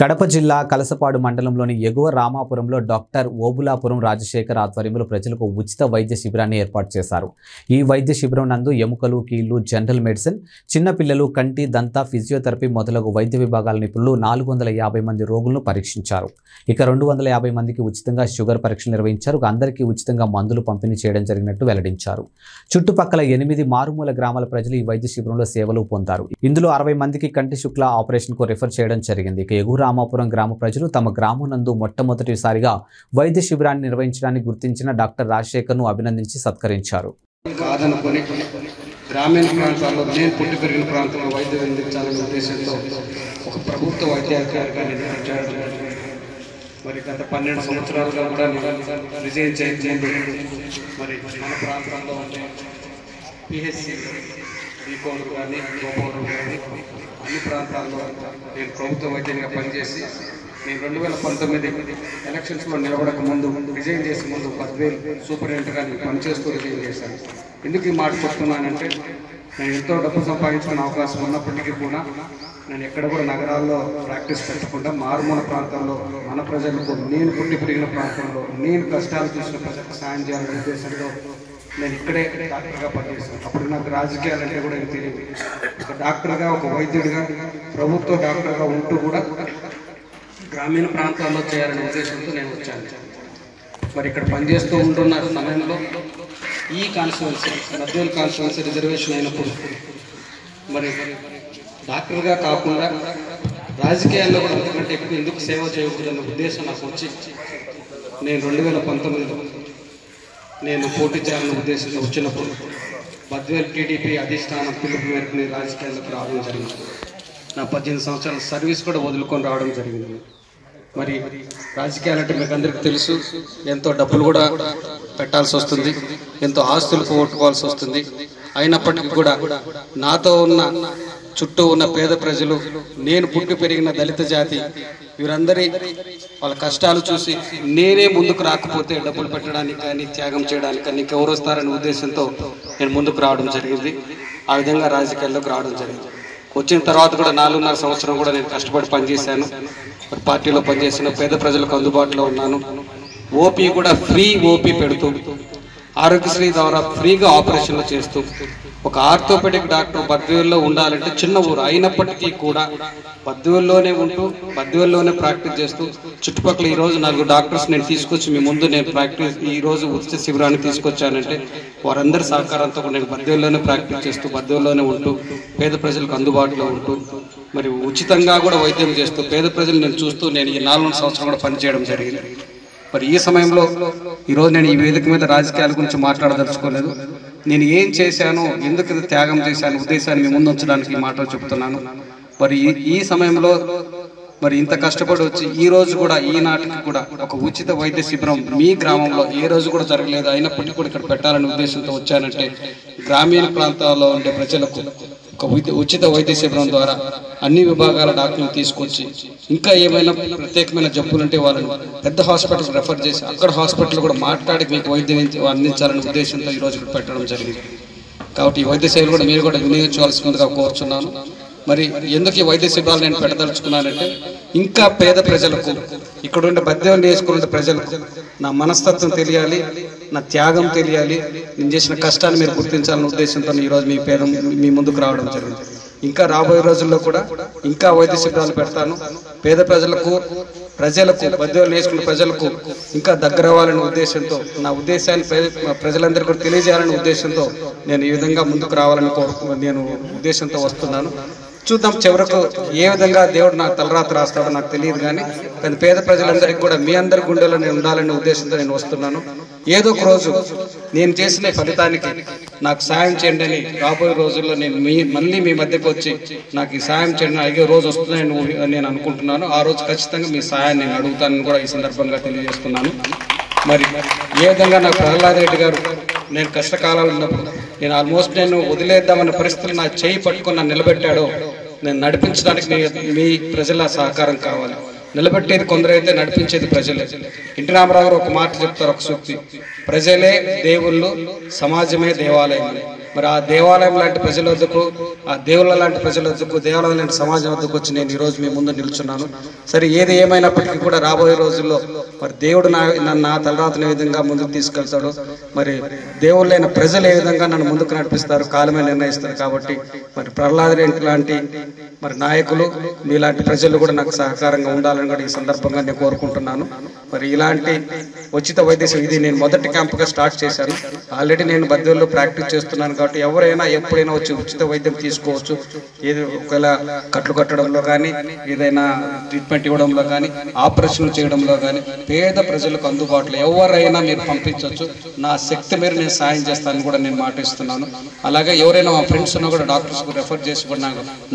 కడప జిల్లా కలసపాడు మండలంలోని ఎగువ రామాపురంలో డాక్టర్ ఓబులాపురం రాజశేఖర్ ఆధ్వర్యంలో ప్రజలకు ఉచిత వైద్య శిబిరాన్ని ఏర్పాటు చేశారు. ఈ వైద్య శిబిరం నందు ఎముకలు, కీళ్లు, జనరల్ మెడిసిన్, చిన్నపిల్లలు, కంటి, దంత, ఫిజియోథెరపీ మొదలగు వైద్య విభాగాల నిపుణులు 450 మంది రోగులను పరీక్షించారు. ఇక 250 మందికి ఉచితంగా షుగర్ పరీక్షలు నిర్వహించారు. అందరికీ ఉచితంగా మందులు పంపిణీ చేయడం జరిగినట్టు వెల్లడించారు. చుట్టుపక్కల 8 మారుమూల గ్రామాల ప్రజలు ఈ వైద్య శిబిరంలో సేవలు పొందారు. ఇందులో 60 మందికి కంటి శుక్ల ఆపరేషన్ కు రిఫర్ చేయడం జరిగింది. ఇక ఎగువ రామాపురం గ్రామ ప్రజలు తమ గ్రామం నందు మొట్టమొదటిసారిగా వైద్య శిబిరాన్ని నిర్వహించడానికి గుర్తించిన డాక్టర్ రాజశేఖర్ ను అభినందించి సత్కరించారు. గ్రామీణ ప్రాంతాల్లో నేను పుట్టి పెరిగిన ప్రాంతంలో వైద్యం అందించాలనే ఉద్దేశంతో ఒక ప్రభుత్వ వైద్యాధికారిగా నిర్వహించాడు. మరి గత 12 సంవత్సరాలుగా కూడా రిజైన్ చేయకముందు మరి మన ప్రాంతాల్లో ఉండే పిహెచ్సి కోడూరు కానీ గోపవరం కానీ అన్ని ప్రాంతాల్లో నేను ప్రభుత్వ వైద్యంగా పనిచేసి నేను 2019 ఎలక్షన్స్లో నిలబడక ముందు రిజైన్ చేసే ముందు 10,000 సూపరింటెండెంట్గా నేను పనిచేస్తూ రిజైన్ చేశాను. ఎందుకు ఈ మాట చెప్తున్నానంటే నేను ఎంతో డబ్బు సంపాదించుకునే అవకాశం ఉన్నప్పటికీ కూడా నేను ఎక్కడ కూడా నగరాల్లో ప్రాక్టీస్ పెట్టకుండా మారుమూల ప్రాంతాల్లో మన ప్రజలకు నేను పుట్టి పెరిగిన ప్రాంతంలో నేను కష్టాలు చూసిన ప్రజలకు సాయం చేయాలనే ఉద్దేశంలో నేను ఇక్కడే డాక్టర్గా పనిచేస్తాను. అప్పుడు నాకు రాజకీయాలంటే కూడా తెలియదు. ఒక డాక్టర్గా, ఒక వైద్యుడిగా, ప్రభుత్వ డాక్టర్గా ఉంటూ కూడా గ్రామీణ ప్రాంతాల్లో చేయాలనే ఉద్దేశంతో నేను వచ్చాను. మరి ఇక్కడ పనిచేస్తూ ఉంటున్న సమయంలో ఈ కాన్స్టిట్యున్సీ బద్వేల్ కాన్స్టిట్యున్సీ రిజర్వేషన్ అయినప్పుడు మరి డాక్టర్గా కాకుండా రాజకీయాల్లో కూడా అంతకంటే ఎక్కువ ఎందుకు సేవ చేయకూడదన్న ఉద్దేశం నాకు వచ్చి నేను 2019లో నేను పోటీ చేయాలనే ఉద్దేశంతో వచ్చినప్పుడు బద్వేల్ టీడీపీ అధిష్టానం పిలుపు మేరకు నేను రాజకీయాల్లోకి రావడం జరిగింది. నా 18 సంవత్సరాల సర్వీస్ కూడా వదులుకొని రావడం జరిగింది. మరి రాజకీయాలంటే మీకు అందరికీ తెలుసు, ఎంతో డబ్బులు కూడా పెట్టాల్సి వస్తుంది, ఎంతో ఆస్తులు పోగొట్టుకోవాల్సి వస్తుంది. అయినప్పటికీ కూడా నాతో ఉన్న చుట్టూ ఉన్న పేద ప్రజలు, నేను పుట్టి పెరిగిన దళిత జాతి, వీరందరి వాళ్ళ కష్టాలు చూసి నేనే ముందుకు రాకపోతే డబ్బులు పెట్టడానికి కానీ త్యాగం చేయడానికి కానీ ఎవరు వస్తారనే ఉద్దేశంతో నేను ముందుకు రావడం జరిగింది. ఆ విధంగా రాజకీయాల్లోకి రావడం జరిగింది. వచ్చిన తర్వాత కూడా 4.5 సంవత్సరం కూడా నేను కష్టపడి పనిచేశాను. పార్టీలో పనిచేసిన పేద ప్రజలకు అందుబాటులో ఉన్నాను. ఓపీ కూడా ఫ్రీ ఓపీ పెడుతూ, ఆరోగ్యశ్రీ ద్వారా ఫ్రీగా ఆపరేషన్లు చేస్తూ, ఒక ఆర్థోపెడిక్ డాక్టర్ బద్వేల్లో ఉండాలంటే చిన్న ఊరు అయినప్పటికీ కూడా బద్వేల్లోనే ఉంటూ బద్వేల్లోనే ప్రాక్టీస్ చేస్తూ చుట్టుపక్కల ఈరోజు 4 డాక్టర్స్ నేను తీసుకొచ్చి మీ ముందు నేను ప్రాక్టీస్ ఈరోజు ఉచిత శిబిరాన్ని తీసుకొచ్చానంటే వారందరి సహకారంతో నేను బద్వేల్లోనే ప్రాక్టీస్ చేస్తూ బద్వేల్లోనే ఉంటూ పేద ప్రజలకు అందుబాటులో ఉంటూ మరి ఉచితంగా కూడా వైద్యం చేస్తూ పేద ప్రజలు నేను చూస్తూ నేను ఈ 4 సంవత్సరం కూడా పనిచేయడం జరిగింది. మరి ఈ సమయంలో ఈరోజు నేను ఈ వేదిక మీద రాజకీయాల గురించి మాట్లాడదలుచుకోలేదు. నేను ఏం చేశాను, ఎందుకు త్యాగం చేశాను ఉద్దేశాన్ని మీ ముందు ఉంచడానికి ఈ మాటలు చెప్తున్నాను. మరి ఈ సమయంలో మరి ఇంత కష్టపడి వచ్చి ఈ రోజు కూడా ఈనాటికి కూడా ఒక ఉచిత వైద్య శిబిరం మీ గ్రామంలో ఏ రోజు కూడా జరగలేదు. అయినప్పటికీ కూడా ఇక్కడ పెట్టాలనే ఉద్దేశంతో వచ్చానంటే గ్రామీణ ప్రాంతాల్లో ఉండే ప్రజలకు ఒక ఉచిత వైద్య శిబిరం ద్వారా అన్ని విభాగాల డాక్టర్లు తీసుకొచ్చి ఇంకా ఏమైనా ప్రత్యేకమైన జబ్బులు ఉంటే వాళ్ళని పెద్ద హాస్పిటల్కి రెఫర్ చేసి అక్కడ హాస్పిటల్ కూడా మాట్లాడి మీకు వైద్యం అందించాలనే ఉద్దేశంతో ఈరోజు ఇక్కడ పెట్టడం జరిగింది. కాబట్టి ఈ వైద్య సేవలు కూడా మీరు కూడా వినియోగించవలసిందిగా కోరుచున్నాను. మరి ఎందుకు ఈ వైద్య శిబిరాలు నేను పెట్టదలుచుకున్నానంటే ఇంకా పేద ప్రజలకు, ఇక్కడ ఉండే బద్వేలు వేసుకునే ప్రజలకు నా మనస్తత్వం తెలియాలి, నా త్యాగం తెలియాలి, నేను చేసిన కష్టాన్ని మీరు గుర్తించాలనే ఉద్దేశంతో ఈరోజు మీ ముందుకు రావడం జరిగింది. ఇంకా రాబోయే రోజుల్లో కూడా ఇంకా వైద్య శిబిరాలు పెడతాను. పేద ప్రజలకు బద్వేలు వేసుకున్న ప్రజలకు ఇంకా దగ్గర అవ్వాలనే ఉద్దేశంతో, నా ఉద్దేశాన్ని ప్రజలందరికీ కూడా తెలియజేయాలనే ఉద్దేశంతో నేను ఈ విధంగా ముందుకు రావాలని నేను ఉద్దేశంతో వస్తున్నాను. చూద్దాం చివరకు ఏ విధంగా దేవుడు నాకు తలరాత రాస్తాడో నాకు తెలియదు, కానీ పేద ప్రజలందరికీ కూడా మీ అందరి గుండెలో నేను ఉండాలనే ఉద్దేశంతో నేను వస్తున్నాను. ఏదో ఒక రోజు నేను చేసిన ఫలితానికి నాకు సాయం చేయండి అని రాబోయే రోజుల్లో నేను మళ్ళీ మీ మధ్యకు వచ్చి నాకు ఈ సాయం చేయండి అడిగే రోజు వస్తుందని నేను అనుకుంటున్నాను. ఆ రోజు ఖచ్చితంగా మీ సాయాన్ని నేను అడుగుతానని కూడా ఈ సందర్భంగా తెలియజేస్తున్నాను. మరి ఏ విధంగా నాకు ప్రహ్లాద్ రెడ్డి గారు నేను కష్టకాలాలు ఉన్నప్పుడు నేను ఆల్మోస్ట్ నేను వదిలేద్దామన్న పరిస్థితులు నా చేయి పట్టుకుని నిలబెట్టాడో నేను నడిపించడానికి మీ ప్రజల సహకారం కావాలి. నిలబెట్టేది కొందరైతే నడిపించేది ప్రజలే. ఎన్టీ రామారావు గారు ఒక మాట చెప్తారు, ఒక సూక్తి, ప్రజలే దేవుళ్ళు, సమాజమే దేవాలయం. మరి ఆ దేవాలయం లాంటి ప్రజల వద్దకు, ఆ దేవుళ్ళ లాంటి ప్రజల వద్దకు, దేవాలయం లాంటి సమాజం వద్దకు వచ్చి నేను ఈరోజు మీ ముందు నిల్చున్నాను. సరే, ఏది ఏమైనప్పటికీ కూడా రాబోయే రోజుల్లో మరి దేవుడు నా తలరాతను ఏ విధంగా ముందుకు తీసుకెళ్తాడు, మరి దేవుళ్ళైన ప్రజలు ఏ విధంగా నన్ను ముందుకు నడిపిస్తారు, కాలమే నిర్ణయిస్తారు. కాబట్టి మరి ప్రహ్లాద్ రెడ్డి లాంటి మరి నాయకులు, మీలాంటి ప్రజలు కూడా నాకు సహకారంగా ఉండాలని కూడా ఈ సందర్భంగా నేను కోరుకుంటున్నాను. మరి ఇలాంటి ఉచిత వైద్య ఇది నేను మొదటి క్యాంపుగా స్టార్ట్ చేశాను. ఆల్రెడీ నేను బద్దెల్లో ప్రాక్టీస్ చేస్తున్నాను కాబట్టి ఎవరైనా ఎప్పుడైనా వచ్చి ఉచిత వైద్యం తీసుకోవచ్చు. ఏది ఒకవేళ కట్లు కట్టడంలో కానీ, ఏదైనా ట్రీట్మెంట్ ఇవ్వడంలో కానీ, ఆపరేషన్లు చేయడంలో కానీ పేద ప్రజలకు అందుబాటులో ఎవరైనా మీరు పంపించవచ్చు. నా శక్తి మేర నేను సాయం చేస్తానని కూడా నేను మాట ఇస్తున్నాను. అలాగే ఎవరైనా మా ఫ్రెండ్స్ ఉన్నా కూడా డాక్టర్స్కు రెఫర్ చేసి కూడా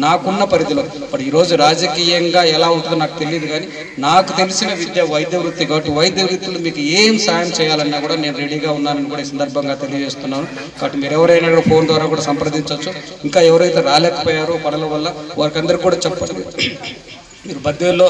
నాకున్న పరిధిలో, ఇప్పుడు ఈరోజు రాజకీయంగా ఎలా ఉంటుందో నాకు తెలియదు, కానీ నాకు తెలిసిన విద్య వైద్య వృత్తి కాబట్టి వైద్య వృత్తిలో మీకు ఏం సాయం చేయాలన్నా కూడా నేను రెడీగా ఉన్నానని కూడా ఈ సందర్భంగా తెలియజేస్తున్నాను. కాబట్టి మీరు ఎవరైనా కూడా ఫోన్ ద్వారా కూడా సంప్రదించవచ్చు. ఇంకా ఎవరైతే రాలేకపోయారో పనుల వల్ల వారికి అందరికీ కూడా చెప్పండి. మీరు బద్దెల్లో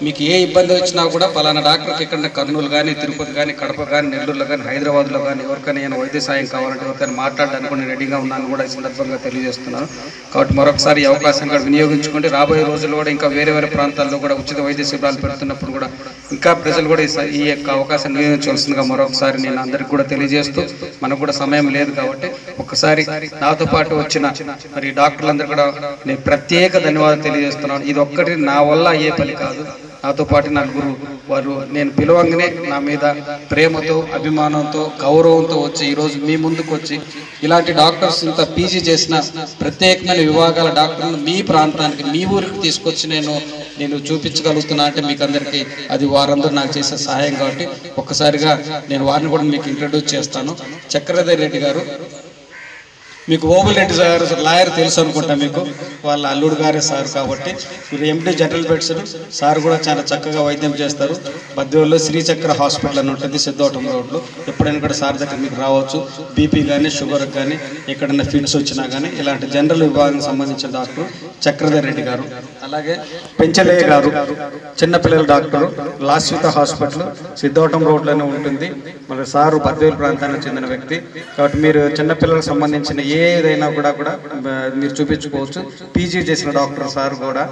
మీకు ఏ ఇబ్బంది వచ్చినా కూడా పలానా డాక్టర్కి ఇక్కడ కర్నూలు కానీ, తిరుపతి కానీ, కడప కానీ, నెల్లూరులో కానీ, హైదరాబాద్లో కానీ ఎవరికైనా వైద్య సాయం కావాలంటే ఎవరికైనా మాట్లాడడానికి నేను రెడీగా ఉన్నాను కూడా ఈ సందర్భంగా తెలియజేస్తున్నాను. కాబట్టి మరొకసారి ఈ అవకాశం కూడా వినియోగించుకుంటే రాబోయే రోజుల్లో కూడా ఇంకా వేరే వేరే ప్రాంతాల్లో కూడా ఉచిత వైద్య శిబిరాలు పెడుతున్నప్పుడు కూడా ఇంకా ప్రజలు కూడా ఈ యొక్క అవకాశం వినియోగించవలసిందిగా మరొకసారి నేను అందరికీ కూడా తెలియజేస్తూ, మనకు కూడా సమయం లేదు కాబట్టి ఒక్కసారి నాతో పాటు వచ్చిన మరి డాక్టర్లందరూ కూడా నేను ప్రత్యేక ధన్యవాదాలు తెలియజేస్తున్నాను. ఇది ఒక్కటి నా వల్ల ఏ పని కాదు. నాతో పాటు నలుగురు వారు నేను పిలవంగానే నా మీద ప్రేమతో, అభిమానంతో, గౌరవంతో వచ్చి ఈరోజు మీ ముందుకు వచ్చి ఇలాంటి డాక్టర్స్ ఇంత పీజీ చేసిన ప్రత్యేకమైన విభాగాల డాక్టర్లను మీ ప్రాంతానికి, మీ ఊరికి తీసుకొచ్చి నేను చూపించగలుగుతున్నా అంటే మీకు అందరికీ అది వారందరూ నాకు చేసే సహాయం. కాబట్టి ఒక్కసారిగా నేను వారిని కూడా మీకు ఇంట్రడ్యూస్ చేస్తాను. చక్రధర్ రెడ్డి గారు, మీకు ఓబుల్ రెడ్డి సార్ లాయర్ తెలుసు అనుకుంటా, మీకు వాళ్ళ అల్లుడు గారే సార్. కాబట్టి మీరు ఎండి జనరల్ మెడిసిన్ సార్ కూడా చాలా చక్కగా వైద్యం చేస్తారు. బద్వేల్లో శ్రీచక్ర హాస్పిటల్ అని ఉంటుంది సిద్ధోటం రోడ్లో. ఎప్పుడైనా కూడా సార్ దగ్గర మీకు రావచ్చు. బీపీ కానీ, షుగర్కి కానీ, ఎక్కడైనా ఫిట్స్ వచ్చినా కానీ ఇలాంటి జనరల్ విభాగానికి సంబంధించిన డాక్టర్ చక్రధర్ రెడ్డి గారు. అలాగే పెంచలయ్య గారు, చిన్నపిల్లల డాక్టరు, లాస్విత హాస్పిటల్ సిద్ధోటం రోడ్లోనే ఉంటుంది. మరి సారు బద్వేలు ప్రాంతానికి చెందిన వ్యక్తి. కాబట్టి మీరు చిన్నపిల్లలకు సంబంధించిన ఏదైనా కూడా మీరు చూపించుకోవచ్చు. పీజీ చేసిన డాక్టర్ సార్ కూడా